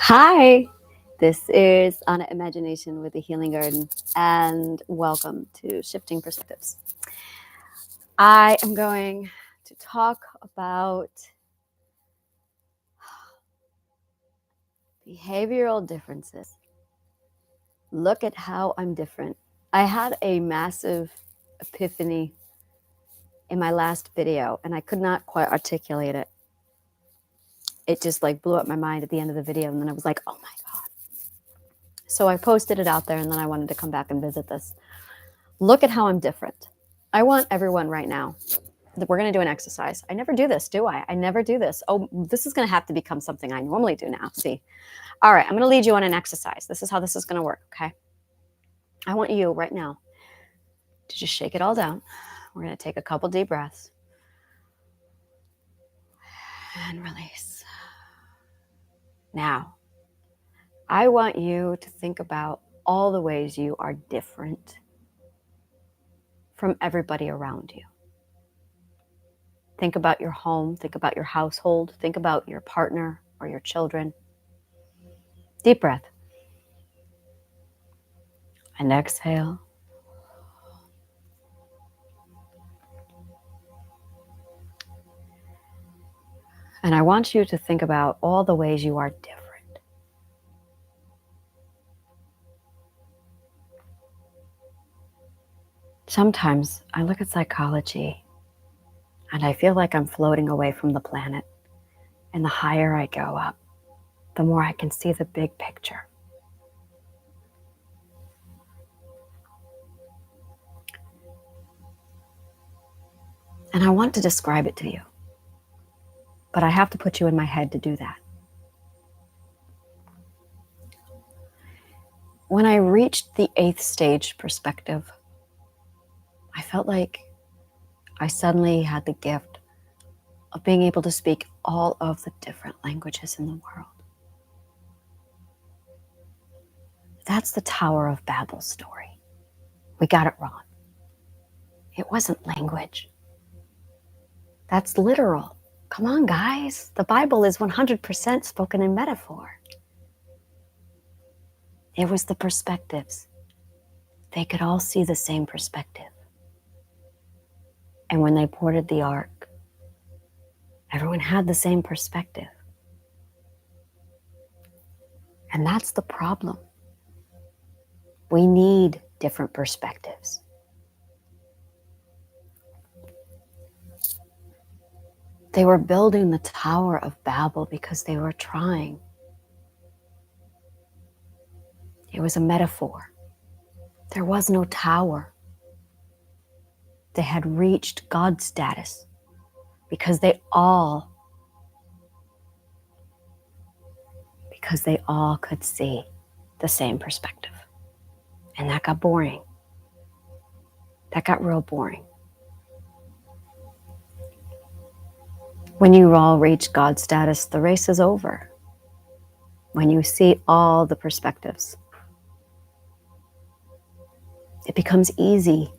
Hi, this is Anna Imagination with the Healing Garden, and welcome to Shifting Perspectives. I am going to talk about behavioral differences. Look at how I'm different. I had a massive epiphany in my last video, and I could not quite articulate it. It just blew up my mind at the end of the video, and then I was like, oh my God. So I posted it out there, and then I wanted to come back and visit this. Look at how I'm different. I want everyone right now that we're going to do an exercise. I never do this, do I? I never do this. Oh, this is going to have to become something I normally do now. See? All right, I'm going to lead you on an exercise. This is how this is going to work, okay? I want you right now to just shake it all down. We're going to take a couple deep breaths and release. Now, I want you to think about all the ways you are different from everybody around you. Think about your home, think about your household, think about your partner or your children. Deep breath. And exhale. And I want you to think about all the ways you are different. Sometimes I look at psychology and I feel like I'm floating away from the planet. And the higher I go up, the more I can see the big picture. And I want to describe it to you, but I have to put you in my head to do that. When I reached the 8th stage perspective, I felt like I suddenly had the gift of being able to speak all of the different languages in the world. That's the Tower of Babel story. We got it wrong. It wasn't language. That's literal. Come on, guys. The Bible is 100% spoken in metaphor. It was the perspectives. They could all see the same perspective. And when they boarded the ark, everyone had the same perspective. And that's the problem. We need different perspectives. They were building the Tower of Babel because they were trying. It was a metaphor. There was no tower. They had reached God status because they all could see the same perspective. And that got boring. That got real boring. When you all reach God status, the race is over. When you see all the perspectives, it becomes easy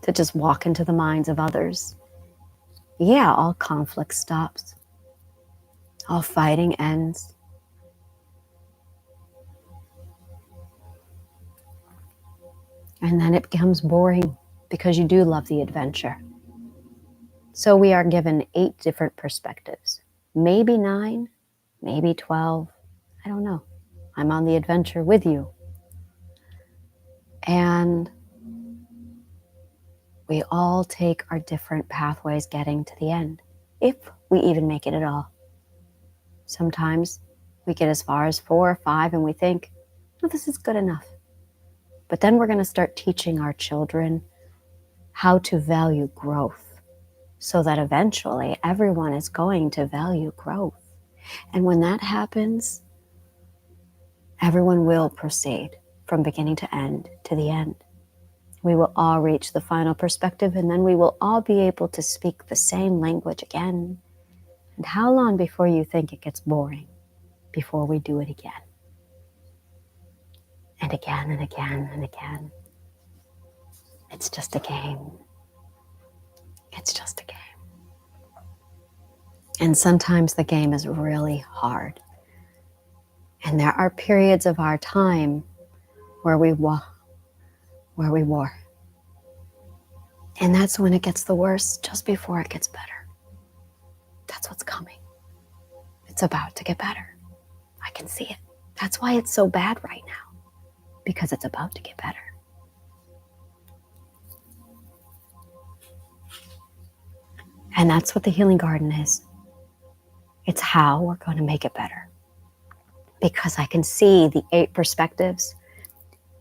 to just walk into the minds of others. Yeah, all conflict stops. All fighting ends. And then it becomes boring because you do love the adventure. So we are given 8 different perspectives. Maybe 9, maybe 12. I don't know. I'm on the adventure with you. And we all take our different pathways getting to the end, if we even make it at all. Sometimes we get as far as 4 or 5 and we think, oh, this is good enough. But then we're going to start teaching our children how to value growth so that eventually everyone is going to value growth. And when that happens, everyone will proceed from beginning to end to the end. We will all reach the final perspective, and then we will all be able to speak the same language again. And how long before you think it gets boring before we do it again? And again and again and again. It's just a game. It's just a game. And sometimes the game is really hard. And there are periods of our time where we war. And that's when it gets the worst, just before it gets better. That's what's coming. It's about to get better. I can see it. That's why it's so bad right now, because it's about to get better. And that's what the healing garden is. It's how we're going to make it better. Because I can see the 8 perspectives,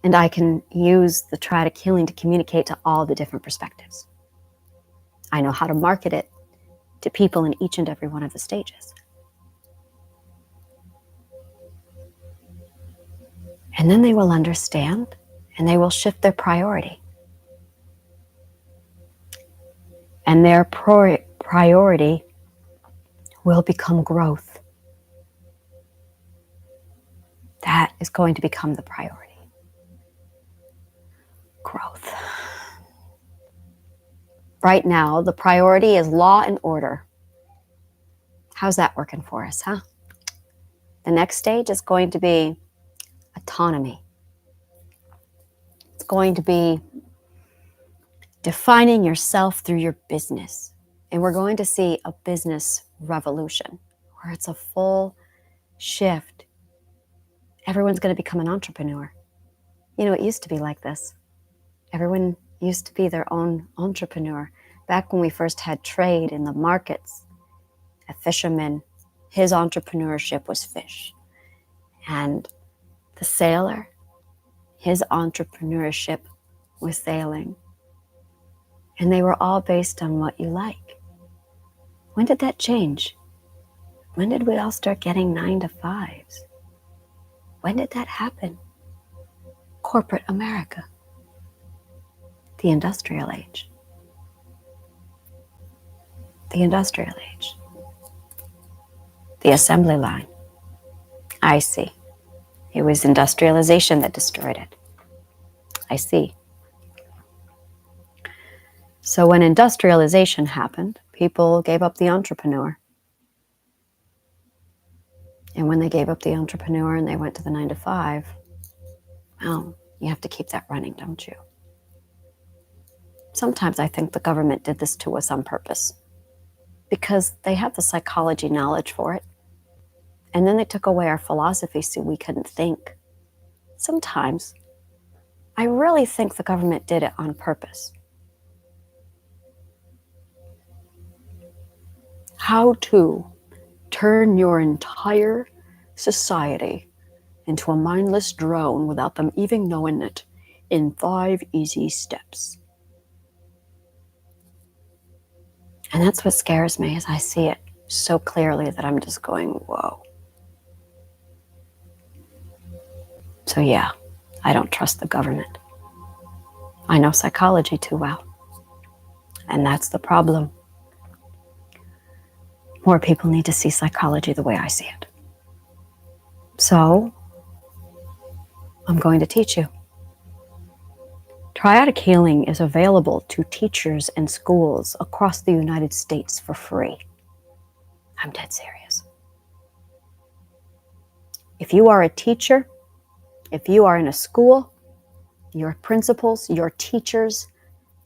and I can use the Triadic healing to communicate to all the different perspectives. I know how to market it to people in each and every one of the stages. And then they will understand, and they will shift their priority. And their priority will become growth. That is going to become the priority. Growth. Right now, the priority is law and order. How's that working for us, huh? The next stage is going to be autonomy. It's going to be defining yourself through your business. And we're going to see a business revolution where it's a full shift. Everyone's going to become an entrepreneur. You know, it used to be like this. Everyone used to be their own entrepreneur. Back when we first had trade in the markets, a fisherman, his entrepreneurship was fish. And the sailor, his entrepreneurship was sailing. And they were all based on what you like. When did that change? When did we all start getting 9-to-5s? When did that happen? Corporate America. The industrial age. The industrial age. The assembly line. I see. It was industrialization that destroyed it. I see. So when industrialization happened, people gave up the entrepreneur. And when they gave up the entrepreneur and they went to the 9-to-5, well, you have to keep that running, don't you? Sometimes I think the government did this to us on purpose because they have the psychology knowledge for it. And then they took away our philosophy so we couldn't think. Sometimes I really think the government did it on purpose. How to turn your entire society into a mindless drone without them even knowing it in 5 easy steps. And that's what scares me, as I see it so clearly that I'm just going, whoa. So yeah, I don't trust the government. I know psychology too well. And that's the problem. More people need to see psychology the way I see it. So, I'm going to teach you. Triadic healing is available to teachers and schools across the United States for free. I'm dead serious. If you are a teacher, if you are in a school, your principals, your teachers,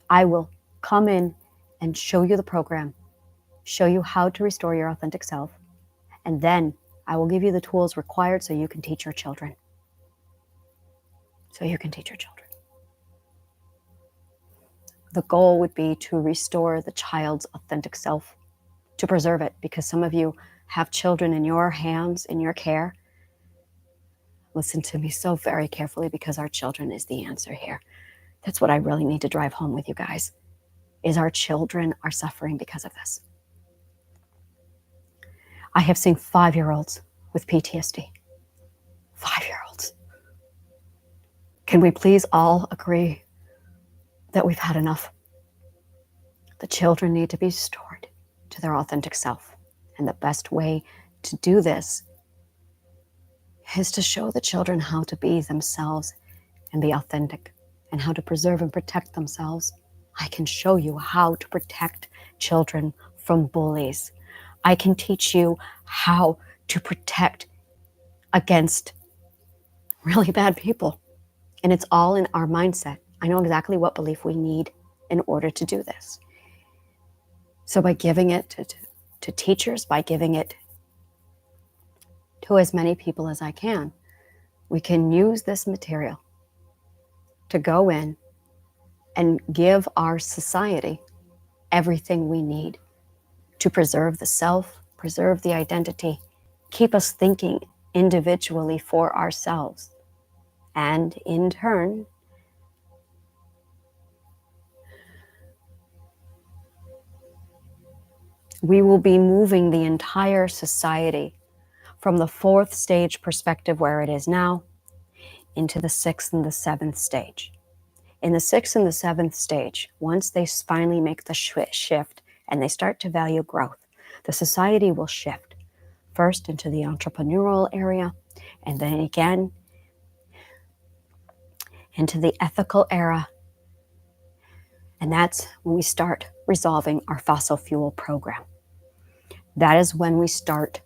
I will come in and show you the program, show you how to restore your authentic self, and then I will give you the tools required so you can teach your children. The goal would be to restore the child's authentic self, to preserve it, because some of you have children in your hands, in your care. Listen to me so very carefully, because our children is the answer here. That's what I really need to drive home with you guys, is our children are suffering because of this. I have seen 5-year-olds with PTSD. 5-year-olds. Can we please all agree that we've had enough? The children need to be restored to their authentic self. And the best way to do this is to show the children how to be themselves and be authentic, and how to preserve and protect themselves. I can show you how to protect children from bullies. I can teach you how to protect against really bad people. And it's all in our mindset. I know exactly what belief we need in order to do this. So by giving it to teachers, by giving it to as many people as I can, we can use this material to go in and give our society everything we need to preserve the self, preserve the identity, keep us thinking individually for ourselves, and in turn, we will be moving the entire society from the 4th stage perspective where it is now into the 6th and the 7th stage. In the 6th and the 7th stage, once they finally make the shift and they start to value growth, the society will shift first into the entrepreneurial area and then again into the ethical era. And that's when we start resolving our fossil fuel program. That is when we start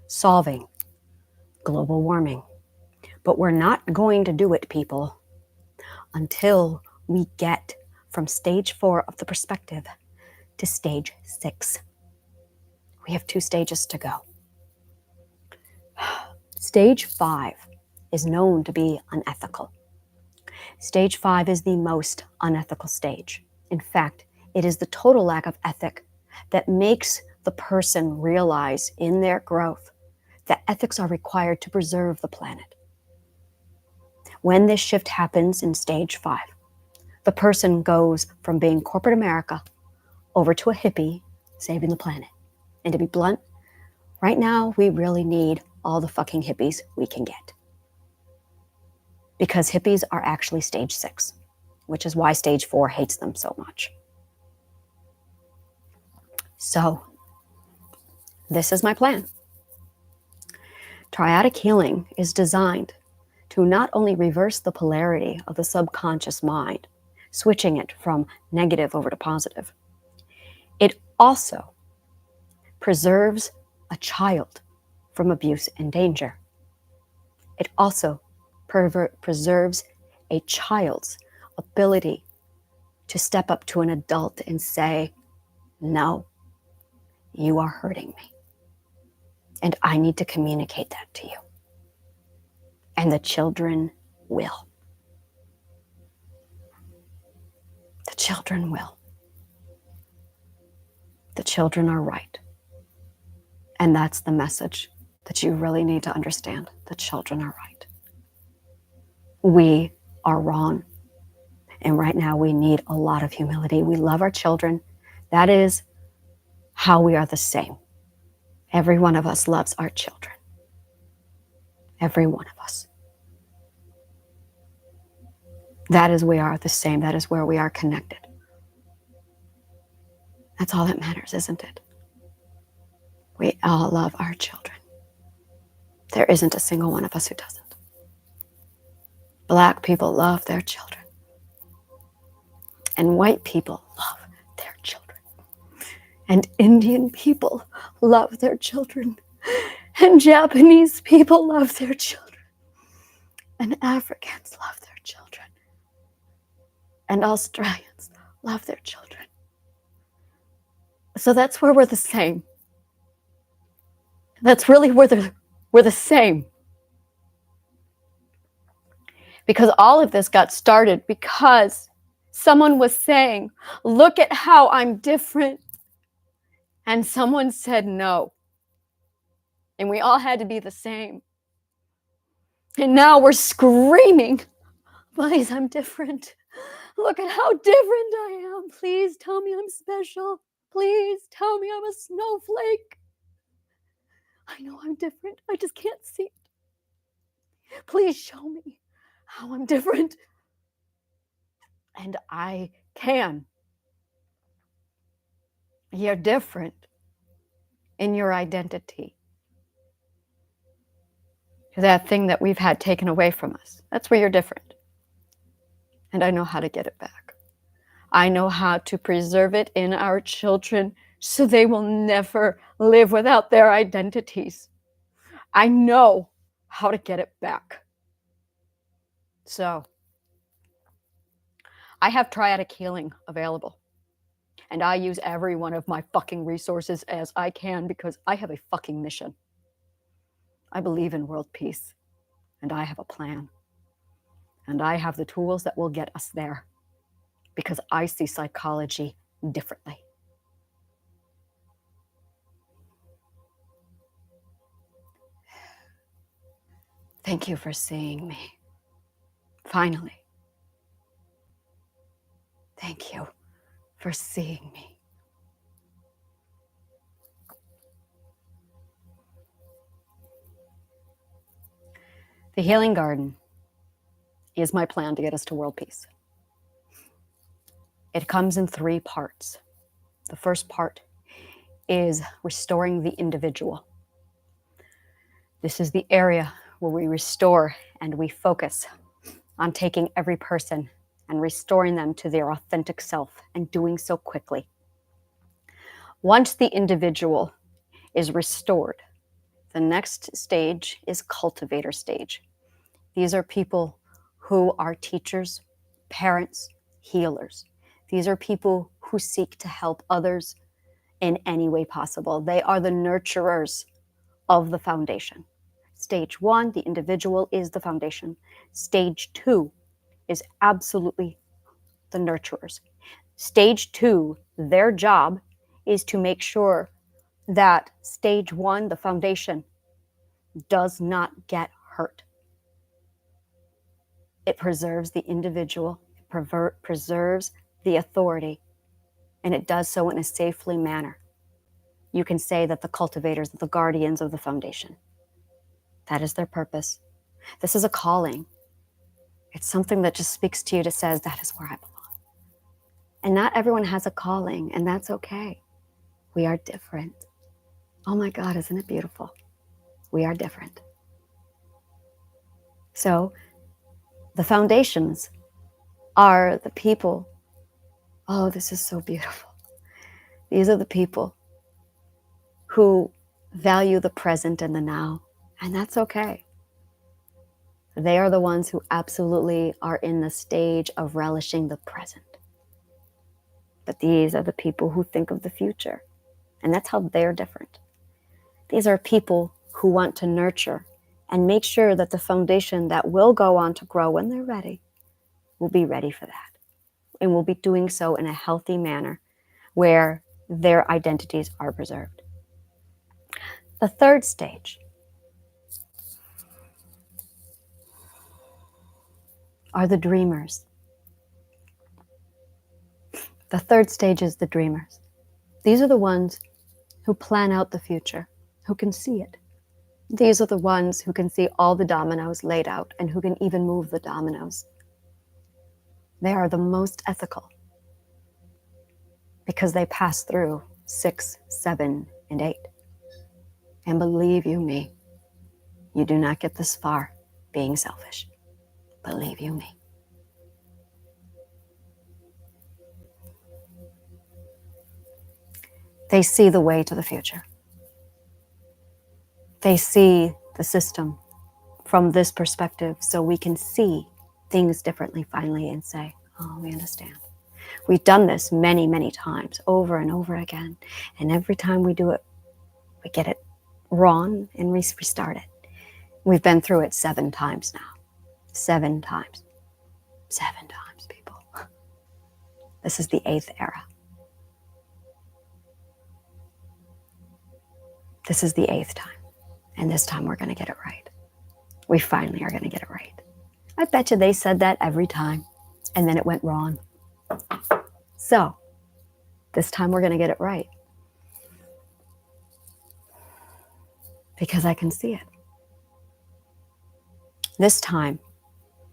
solving global warming. But we're not going to do it, people, until we get from stage 4 of the perspective to stage 6. We have 2 stages to go. Stage 5 is known to be unethical. Stage 5 is the most unethical stage. In fact, it is the total lack of ethic that makes the person realize in their growth that ethics are required to preserve the planet. When this shift happens in stage 5, the person goes from being corporate America over to a hippie saving the planet. And to be blunt, right now we really need all the fucking hippies we can get. Because hippies are actually stage 6, which is why stage 4 hates them so much. So, this is my plan. Triadic healing is designed to not only reverse the polarity of the subconscious mind, switching it from negative over to positive, it also preserves a child from abuse and danger. It also preserves a child's ability to step up to an adult and say, no, you are hurting me. And I need to communicate that to you. And the children will. The children will. The children are right. And that's the message that you really need to understand. The children are right. We are wrong. And right now we need a lot of humility. We love our children. That is how we are the same. Every one of us loves our children. Every one of us. That is we are the same. That is where we are connected. That's all that matters, isn't it? We all love our children. There isn't a single one of us who doesn't. Black people love their children. And white people love their children. And Indian people love their children. And Japanese people love their children. And Africans love their children. And Australians love their children. So that's where we're the same. That's really where we're the same. Because all of this got started because someone was saying, look at how I'm different. And someone said no. And we all had to be the same. And now we're screaming, please, I'm different. Look at how different I am. Please tell me I'm special. Please tell me I'm a snowflake. I know I'm different. I just can't see it. Please show me how I'm different. And I can. You're different in your identity. That thing that we've had taken away from us. That's where you're different. And I know how to get it back. I know how to preserve it in our children so they will never live without their identities. I know how to get it back. So I have triadic healing available. And I use every one of my fucking resources as I can because I have a fucking mission. I believe in world peace. And I have a plan. And I have the tools that will get us there. Because I see psychology differently. Thank you for seeing me. Finally. Thank you for seeing me. The Healing Garden is my plan to get us to world peace. It comes in 3 parts. The first part is restoring the individual. This is the area where we restore and we focus on taking every person and restoring them to their authentic self and doing so quickly. Once the individual is restored, the next stage is cultivator stage. These are people who are teachers, parents, healers. These are people who seek to help others in any way possible. They are the nurturers of the foundation. Stage 1, the individual is the foundation. Stage 2 is absolutely the nurturers. Stage 2, their job is to make sure that stage 1, the foundation, does not get hurt. It preserves the individual, it preserves the authority, and it does so in a safely manner. You can say that the cultivators are the guardians of the foundation. That is their purpose. This is a calling. It's something that just speaks to you that says, that is where I belong. And not everyone has a calling, and that's okay. We are different. Oh my God, isn't it beautiful? We are different. So the foundations are the people. Oh, this is so beautiful. These are the people who value the present and the now, and that's okay. They are the ones who absolutely are in the stage of relishing the present. But these are the people who think of the future, and that's how they're different. These are people who want to nurture and make sure that the foundation that will go on to grow when they're ready will be ready for that. And will be doing so in a healthy manner where their identities are preserved. The third stage are the dreamers. The third stage is the dreamers. These are the ones who plan out the future, who can see it. These are the ones who can see all the dominoes laid out and who can even move the dominoes. They are the most ethical because they pass through 6, 7, and 8. And believe you me, you do not get this far being selfish. Believe you me. They see the way to the future. They see the system from this perspective so we can see things differently finally and say, oh, we understand. We've done this many, many times over and over again. And every time we do it, we get it wrong and restart it. We've been through it 7 times now. 7 times. 7 times, people. This is the 8th era. This is the 8th time. And this time we're going to get it right. We finally are going to get it right. I bet you they said that every time. And then it went wrong. So, this time we're going to get it right. Because I can see it. This time,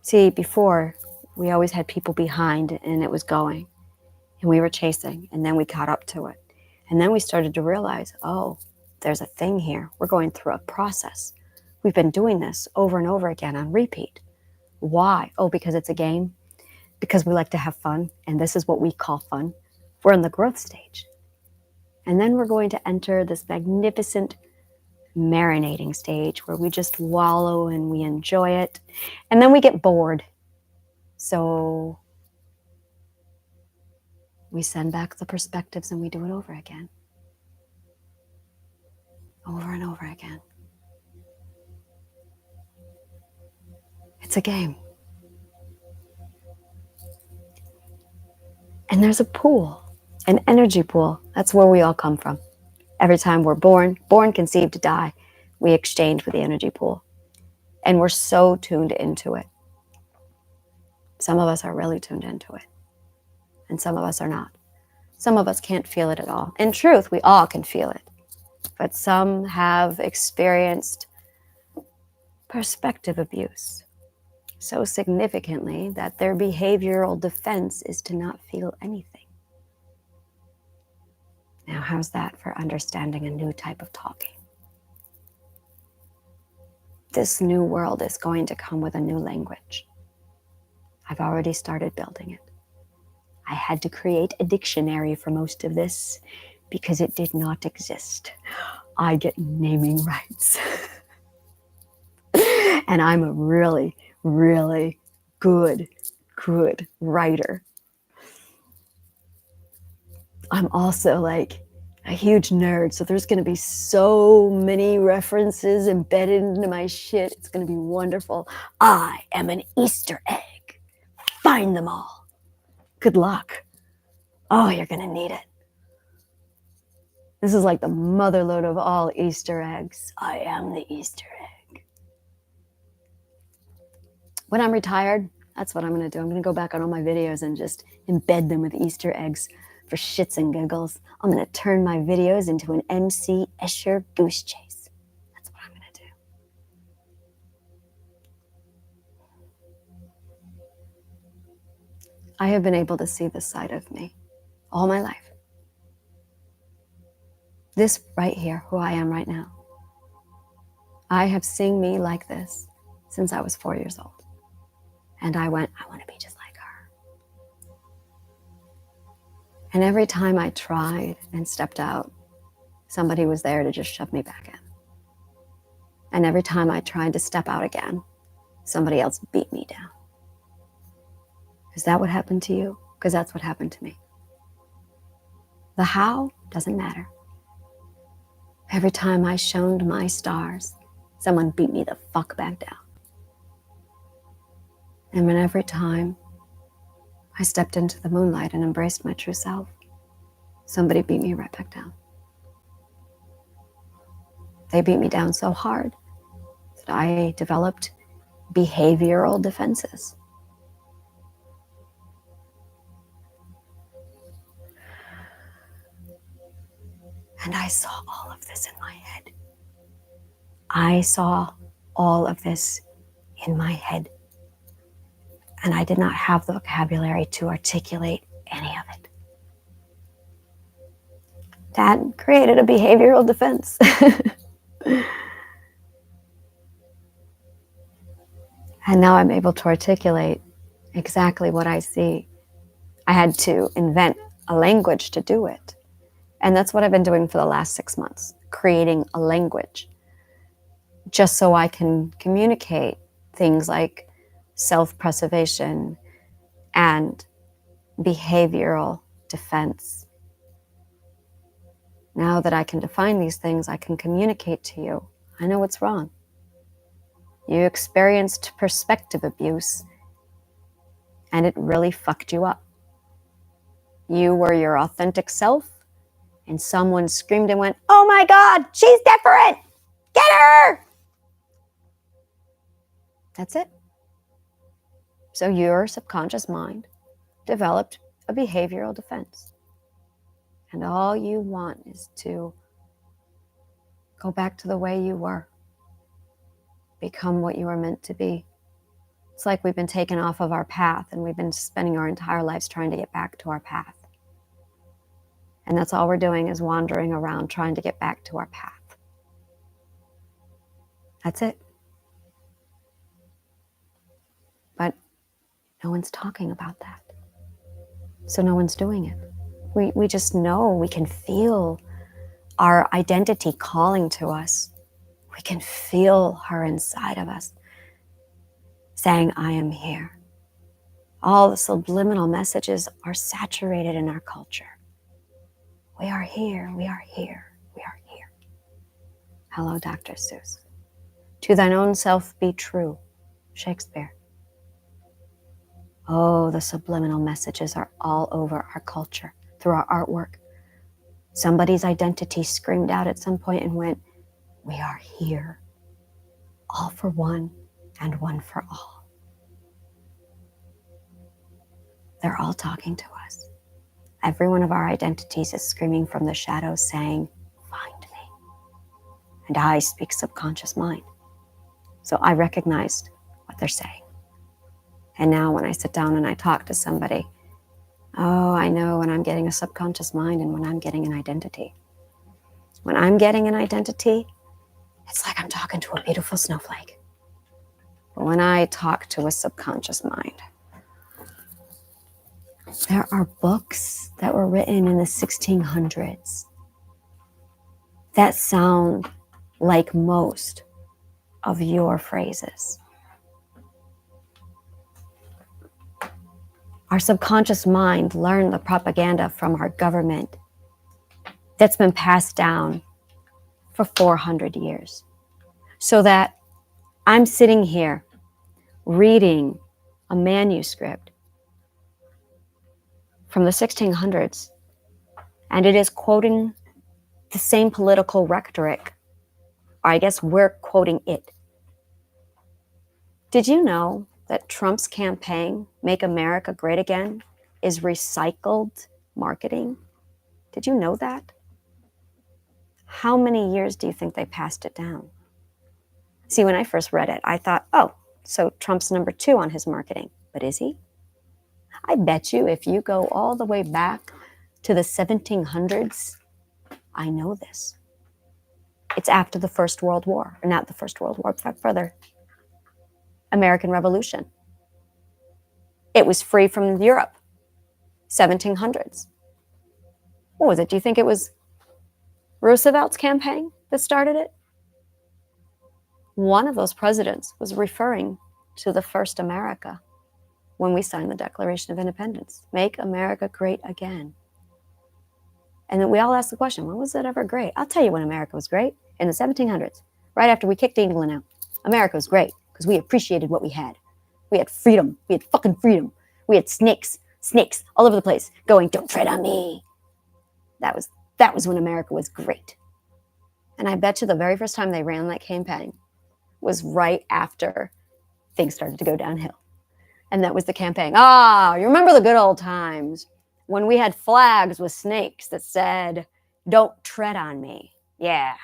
see, before, we always had people behind and it was going. And we were chasing. And then we caught up to it. And then we started to realize, oh, there's a thing here. We're going through a process. We've been doing this over and over again on repeat. Why? Oh, because it's a game. Because we like to have fun. And this is what we call fun. We're in the growth stage. And then we're going to enter this magnificent marinating stage where we just wallow and we enjoy it. And then we get bored. So we send back the perspectives and we do it over again. Over and over again. It's a game. And there's a pool, an energy pool. That's where we all come from. Every time we're born, conceived, die, we exchange with the energy pool. And we're so tuned into it. Some of us are really tuned into it. And some of us are not. Some of us can't feel it at all. In truth, we all can feel it. But some have experienced perspective abuse so significantly that their behavioral defense is to not feel anything. Now, how's that for understanding a new type of talking? This new world is going to come with a new language. I've already started building it. I had to create a dictionary for most of this because it did not exist. I get naming rights. And I'm a really, really good writer. I'm also like a huge nerd, so there's going to be so many references embedded into my shit. It's going to be wonderful. I am an Easter egg. Find them all. Good luck. Oh, you're going to need it. This is like the motherlode of all Easter eggs. I am the Easter egg. When I'm retired, that's what I'm going to do. I'm going to go back on all my videos and just embed them with Easter eggs for shits and giggles. I'm going to turn my videos into an MC Escher goose chase. That's what I'm going to do. I have been able to see this side of me all my life. This right here, who I am right now. I have seen me like this since I was 4 years old. And I went, I want to be just like her. And every time I tried and stepped out, somebody was there to just shove me back in. And every time I tried to step out again, somebody else beat me down. Is that what happened to you? Because that's what happened to me. The how doesn't matter. Every time I shone my stars, someone beat me the fuck back down. And when every time I stepped into the moonlight and embraced my true self, somebody beat me right back down. They beat me down so hard that I developed behavioral defenses. And I saw all of this in my head. I saw all of this in my head. And I did not have the vocabulary to articulate any of it. That created a behavioral defense. And now I'm able to articulate exactly what I see. I had to invent a language to do it. And that's what I've been doing for the last 6 months, creating a language, just so I can communicate things like self-preservation and behavioral defense. Now that I can define these things, I can communicate to you. I know what's wrong. You experienced perspective abuse, and it really fucked you up. You were your authentic self, and someone screamed and went, "Oh my God, she's different! Get her!" That's it. So your subconscious mind developed a behavioral defense. And all you want is to go back to the way you were. Become what you were meant to be. It's like we've been taken off of our path and we've been spending our entire lives trying to get back to our path. And that's all we're doing is wandering around trying to get back to our path. That's it. But no one's talking about that. So no one's doing it. We just know, we can feel our identity calling to us. We can feel her inside of us saying, I am here. All the subliminal messages are saturated in our culture. We are here, we are here, we are here. Hello, Dr. Seuss. To thine own self be true, Shakespeare. Oh, the subliminal messages are all over our culture, through our artwork. Somebody's identity screamed out at some point and went, we are here, all for one and one for all. They're all talking to us. Every one of our identities is screaming from the shadows saying, find me. And I speak subconscious mind. So I recognized what they're saying. And now when I sit down and I talk to somebody, oh, I know when I'm getting a subconscious mind and when I'm getting an identity. When I'm getting an identity, it's like I'm talking to a beautiful snowflake. But when I talk to a subconscious mind, there are books that were written in the 1600s that sound like most of your phrases. Our subconscious mind learned the propaganda from our government that's been passed down for 400 years. So that I'm sitting here reading a manuscript from the 1600s, and it is quoting the same political rhetoric, or I guess we're quoting it. Did you know that Trump's campaign, Make America Great Again, is recycled marketing? Did you know that? How many years do you think they passed it down? See, when I first read it, I thought, oh, so Trump's number 2 on his marketing. But is he? I bet you if you go all the way back to the 1700s, I know this. It's after the First World War, or not the First World War, but further. American Revolution. It was free from Europe, 1700s. What was it? Do you think it was Roosevelt's campaign that started it? One of those presidents was referring to the first America when we signed the Declaration of Independence. Make America great again. And then we all ask the question, when was it ever great? I'll tell you when America was great. In the 1700s, right after we kicked England out. America was great because we appreciated what we had. We had freedom. We had fucking freedom. We had snakes all over the place going, don't tread on me. That was when America was great. And I bet you the very first time they ran that campaign was right after things started to go downhill. And that was the campaign. You remember the good old times when we had flags with snakes that said, don't tread on me. Yeah.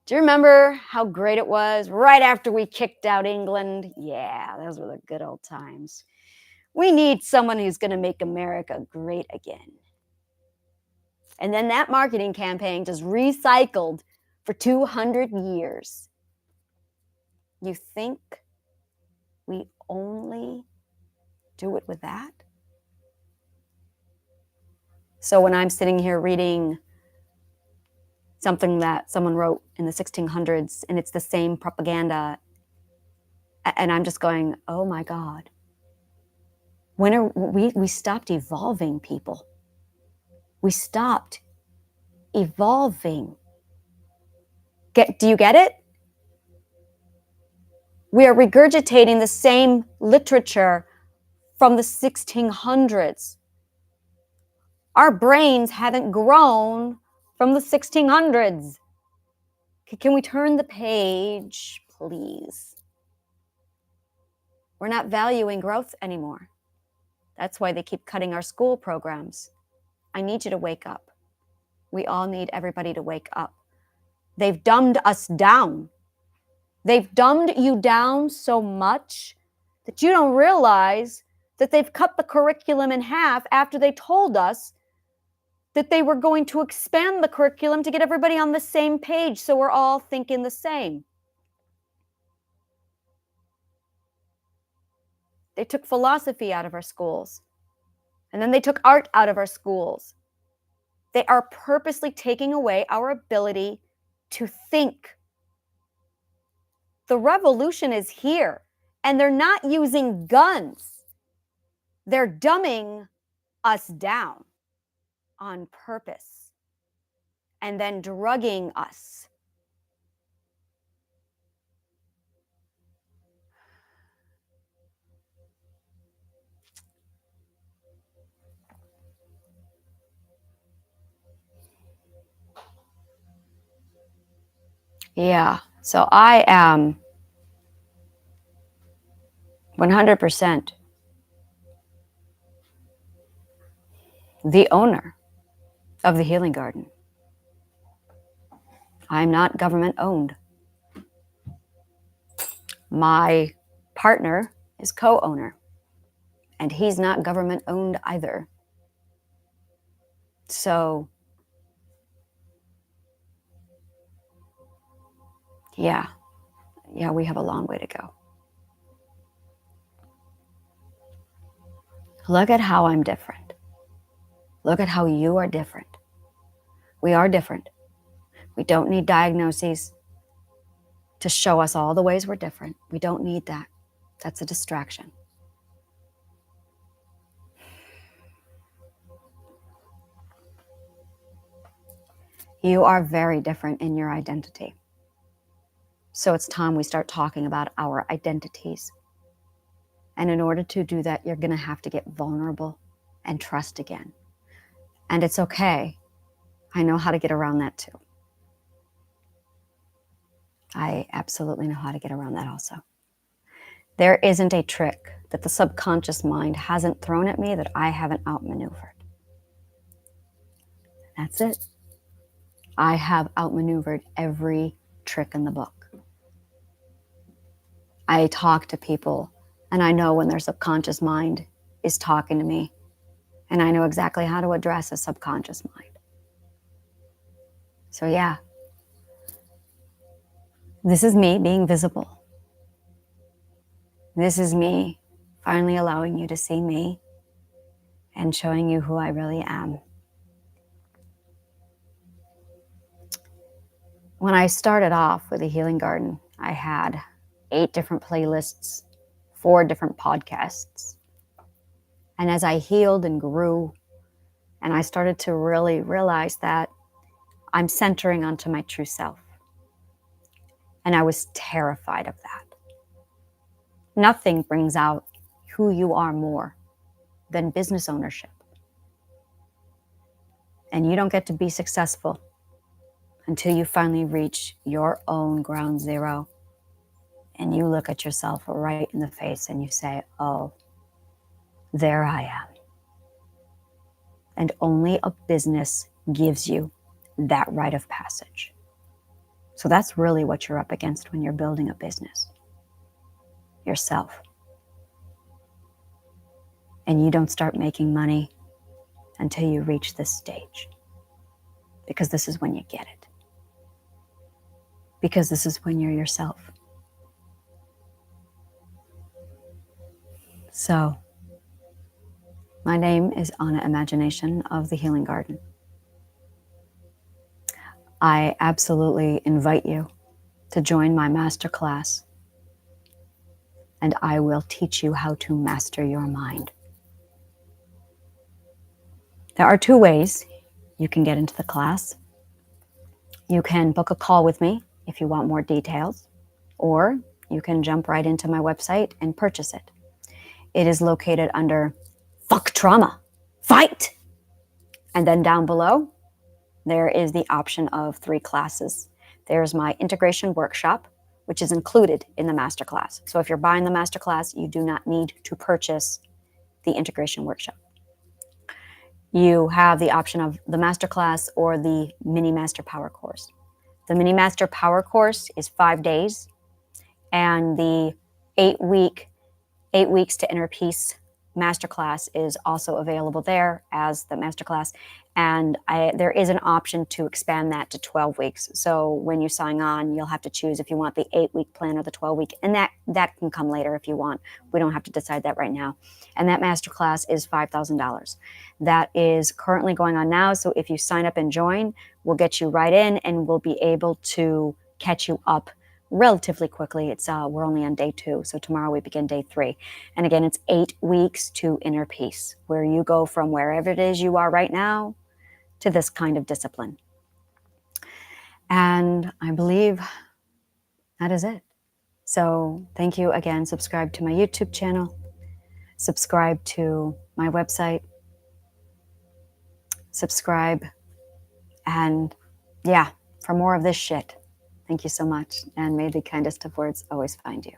Do you remember how great it was right after we kicked out England? Yeah, those were the good old times. We need someone who's going to make America great again. And then that marketing campaign just recycled for 200 years. You think we only do it with that? So when I'm sitting here reading something that someone wrote in the 1600s, and it's the same propaganda, and I'm just going, oh my God. When are we stopped evolving, people? We stopped evolving. Do you get it? We are regurgitating the same literature from the 1600s. Our brains haven't grown from the 1600s. Can we turn the page, please? We're not valuing growth anymore. That's why they keep cutting our school programs. I need you to wake up. We all need everybody to wake up. They've dumbed us down. They've dumbed you down so much that you don't realize that they've cut the curriculum in half after they told us that they were going to expand the curriculum to get everybody on the same page so we're all thinking the same. They took philosophy out of our schools, and then they took art out of our schools. They are purposely taking away our ability to think. The revolution is here, and they're not using guns. They're dumbing us down on purpose and then drugging us. Yeah, so I am 100% the owner of the Healing Garden. I'm not government owned. My partner is co-owner, and he's not government owned either. So, yeah, we have a long way to go. Look at how I'm different. Look at how you are different. We are different. We don't need diagnoses to show us all the ways we're different. We don't need that. That's a distraction. You are very different in your identity. So it's time we start talking about our identities. And in order to do that, you're going to have to get vulnerable and trust again. And it's okay. I know how to get around that too. I absolutely know how to get around that also. There isn't a trick that the subconscious mind hasn't thrown at me that I haven't outmaneuvered. That's it. I have outmaneuvered every trick in the book. I talk to people and I know when their subconscious mind is talking to me, and I know exactly how to address a subconscious mind. So yeah, this is me being visible. This is me finally allowing you to see me and showing you who I really am. When I started off with the Healing Garden, I had 8 different playlists, 4 different podcasts. And as I healed and grew, and I started to really realize that I'm centering onto my true self. And I was terrified of that. Nothing brings out who you are more than business ownership. And you don't get to be successful until you finally reach your own ground zero and you look at yourself right in the face and you say, oh, there I am. And only a business gives you that rite of passage. So that's really what you're up against when you're building a business. Yourself. And you don't start making money until you reach this stage. Because this is when you get it. Because this is when you're yourself. So, my name is Anna Imagination of the Healing Garden. I absolutely invite you to join my masterclass, and I will teach you how to master your mind. There are 2 ways you can get into the class. You can book a call with me if you want more details, or you can jump right into my website and purchase it. It is located under Fuck Trauma, Fight! And then down below, there is the option of 3 classes. There's my integration workshop, which is included in the masterclass. So if you're buying the masterclass, you do not need to purchase the integration workshop. You have the option of the masterclass or the mini master power course. The mini master power course is 5 days, and the 8 weeks to inner peace masterclass is also available there as the masterclass. And there is an option to expand that to 12 weeks. So when you sign on, you'll have to choose if you want the 8-week plan or the 12-week. And that can come later if you want. We don't have to decide that right now. And that masterclass is $5,000. That is currently going on now. So if you sign up and join, we'll get you right in and we'll be able to catch you up relatively quickly. It's we're only on day 2, so tomorrow we begin day 3. And again, it's 8 weeks to inner peace, where you go from wherever it is you are right now to this kind of discipline. And I believe that is it. So thank you again. Subscribe to my YouTube channel. Subscribe to my website. Subscribe. And yeah, for more of this shit. Thank you so much. And may the kindest of words always find you.